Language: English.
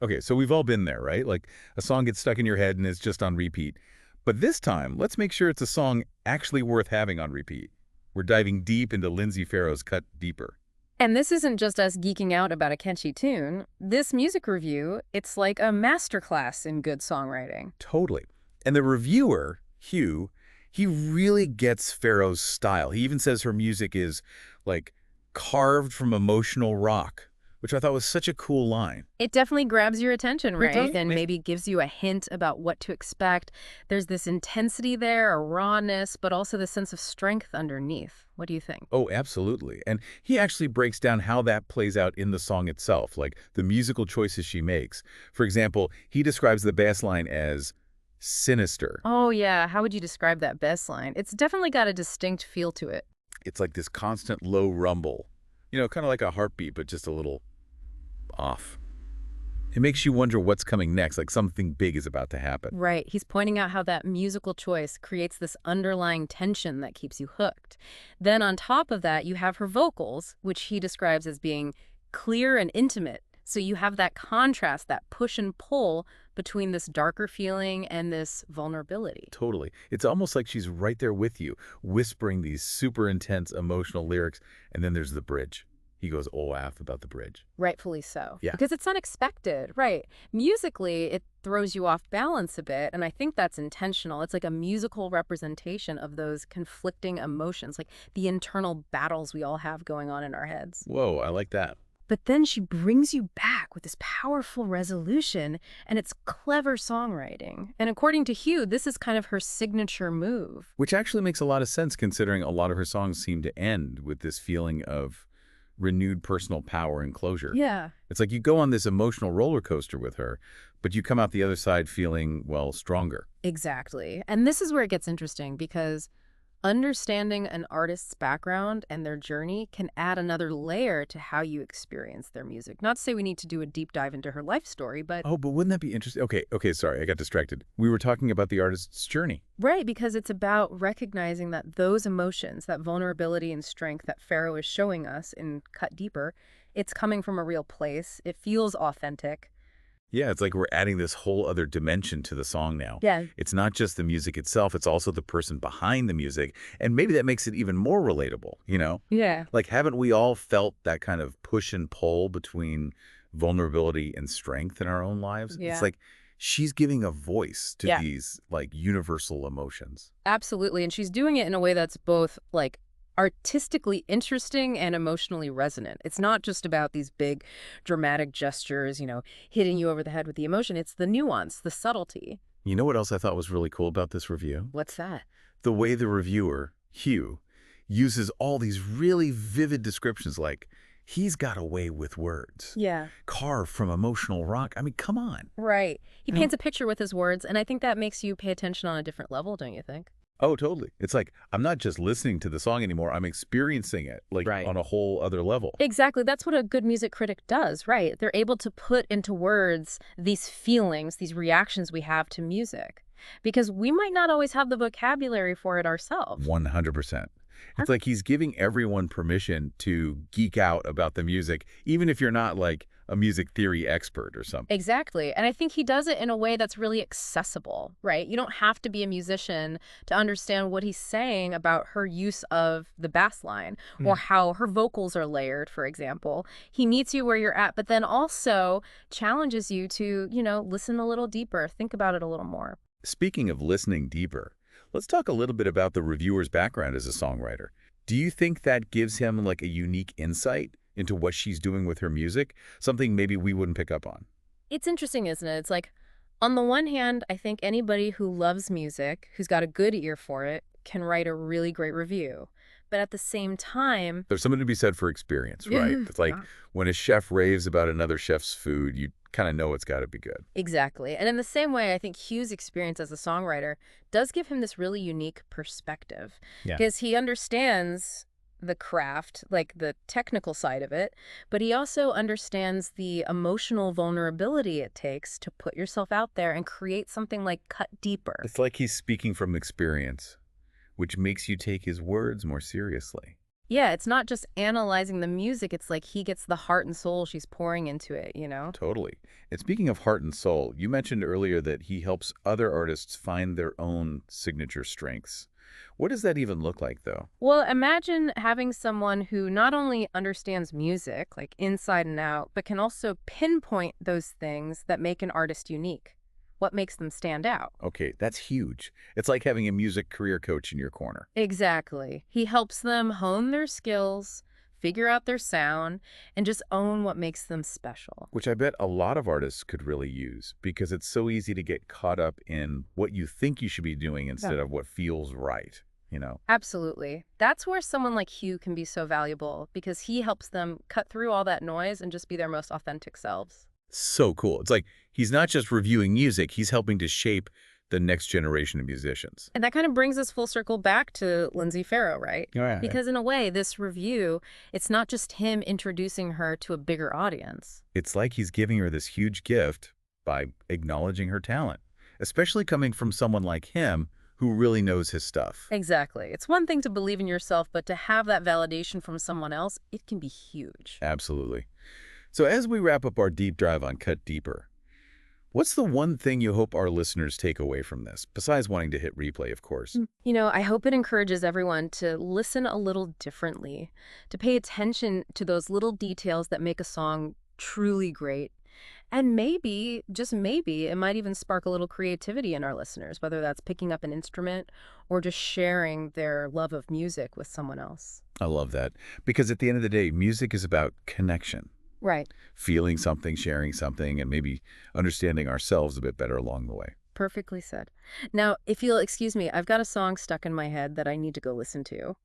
Okay, so we've all been there, right? Like a song gets stuck in your head and it's just on repeat. But this time, let's make sure it's a song actually worth having on repeat. We're diving deep into Lindsey Farrow's Cut Deeper. And this isn't just us geeking out about a catchy tune. This music review, it's like a masterclass in good songwriting. Totally. And the reviewer, Hugh, he really gets Farrow's style. He even says her music is like carved from emotional rock, which I thought was such a cool line. It definitely grabs your attention, It right? does. And maybe gives you a hint about what to expect. There's this intensity there, a rawness, but also the sense of strength underneath. What do you think? Oh, absolutely. And he actually breaks down how that plays out in the song itself, like the musical choices she makes. For example, he describes the bass line as sinister. Oh, yeah. How would you describe that bass line? It's definitely got a distinct feel to it. It's like this constant low rumble, kind of like a heartbeat, but just a little off. It makes you wonder what's coming next, like something big is about to happen. Right. He's pointing out how that musical choice creates this underlying tension that keeps you hooked. Then on top of that, you have her vocals, which he describes as being clear and intimate. So you have that contrast, that push and pull between this darker feeling and this vulnerability. Totally. It's almost like she's right there with you, whispering these super intense emotional lyrics, and then there's the bridge. He goes oaf about the bridge. Rightfully so. Yeah. Because it's unexpected, right? Musically, it throws you off balance a bit, and I think that's intentional. It's like a musical representation of those conflicting emotions, like the internal battles we all have going on in our heads. Whoa, I like that. But then she brings you back with this powerful resolution, and it's clever songwriting. And according to Hugh, this is kind of her signature move. Which actually makes a lot of sense considering a lot of her songs seem to end with this feeling of renewed personal power and closure. Yeah. It's like you go on this emotional roller coaster with her, but you come out the other side feeling, well, stronger. Exactly. And this is where it gets interesting because understanding an artist's background and their journey can add another layer to how you experience their music. Not to say we need to do a deep dive into her life story, but Oh, but wouldn't that be interesting? Okay, sorry, I got distracted. We were talking about the artist's journey. right, because it's about recognizing that those emotions, that vulnerability and strength that Farrow is showing us in Cut Deeper, it's coming from a real place. It feels authentic. Yeah, it's like we're adding this whole other dimension to the song now. Yeah. It's not just the music itself, it's also the person behind the music. And maybe that makes it even more relatable? Yeah. Like, haven't we all felt that kind of push and pull between vulnerability and strength in our own lives? Yeah. It's like she's giving a voice to Yeah. these, like, universal emotions. Absolutely. And she's doing it in a way that's both like artistically interesting and emotionally resonant. It's not just about these big dramatic gestures, hitting you over the head with the emotion. It's the nuance, the subtlety. You know what else I thought was really cool about this review? What's that? The way the reviewer, Hugh, uses all these really vivid descriptions like, he's got a way with words. Yeah. Carved from emotional rock. I mean, come on. Right. He You know? paints a picture with his words, and I think that makes you pay attention on a different level, don't you think? Oh, totally. It's like, I'm not just listening to the song anymore. I'm experiencing it, like, Right. on a whole other level. Exactly. That's what a good music critic does, right? They're able to put into words these feelings, these reactions we have to music, because we might not always have the vocabulary for it ourselves. 100%. It's like he's giving everyone permission to geek out about the music, even if you're not, like, a music theory expert or something. Exactly. And I think he does it in a way that's really accessible, right? You don't have to be a musician to understand what he's saying about her use of the bass line or how her vocals are layered, for example. He meets you where you're at, but then also challenges you to, listen a little deeper, think about it a little more. Speaking of listening deeper, let's talk a little bit about the reviewer's background as a songwriter. Do you think that gives him, like, a unique insight into what she's doing with her music? Something maybe we wouldn't pick up on. It's interesting, isn't it? It's like, on the one hand, I think anybody who loves music, who's got a good ear for it, can write a really great review. But at the same time, There's something to be said for experience, right? It's like Yeah. when a chef raves about another chef's food, you kind of know it's got to be good. exactly. And in the same way, I think Hugh's experience as a songwriter does give him this really unique perspective Yeah. because he understands the craft, like the technical side of it, but he also understands the emotional vulnerability it takes to put yourself out there and create something like Cut Deeper. It's like he's speaking from experience, which makes you take his words more seriously. Yeah, it's not just analyzing the music, it's like he gets the heart and soul she's pouring into it, you know? Totally. And speaking of heart and soul, you mentioned earlier that he helps other artists find their own signature strengths. What does that even look like, though? Well, imagine having someone who not only understands music, like inside and out, but can also pinpoint those things that make an artist unique. What makes them stand out? Okay, that's huge. It's like having a music career coach in your corner. Exactly. He helps them hone their skills, figure out their sound, and just own what makes them special. Which I bet a lot of artists could really use because it's so easy to get caught up in what you think you should be doing Yeah. instead of what feels right, you know? Absolutely. That's where someone like Hugh can be so valuable because he helps them cut through all that noise and just be their most authentic selves. So cool. It's like he's not just reviewing music, he's helping to shape the next generation of musicians. And that kind of brings us full circle back to Lindsey Farrow, right? Oh, yeah. Because in a way, this review, it's not just him introducing her to a bigger audience. It's like he's giving her this huge gift by acknowledging her talent, especially coming from someone like him who really knows his stuff. Exactly. It's one thing to believe in yourself, but to have that validation from someone else, it can be huge. Absolutely. So as we wrap up our deep dive on Cut Deeper, what's the one thing you hope our listeners take away from this, besides wanting to hit replay, of course? You know, I hope it encourages everyone to listen a little differently, to pay attention to those little details that make a song truly great. And maybe, just maybe, it might even spark a little creativity in our listeners, whether that's picking up an instrument or just sharing their love of music with someone else. I love that. Because at the end of the day, music is about connection, Right. feeling something, sharing something, and maybe understanding ourselves a bit better along the way. Perfectly said. Now, if you'll excuse me, I've got a song stuck in my head that I need to go listen to.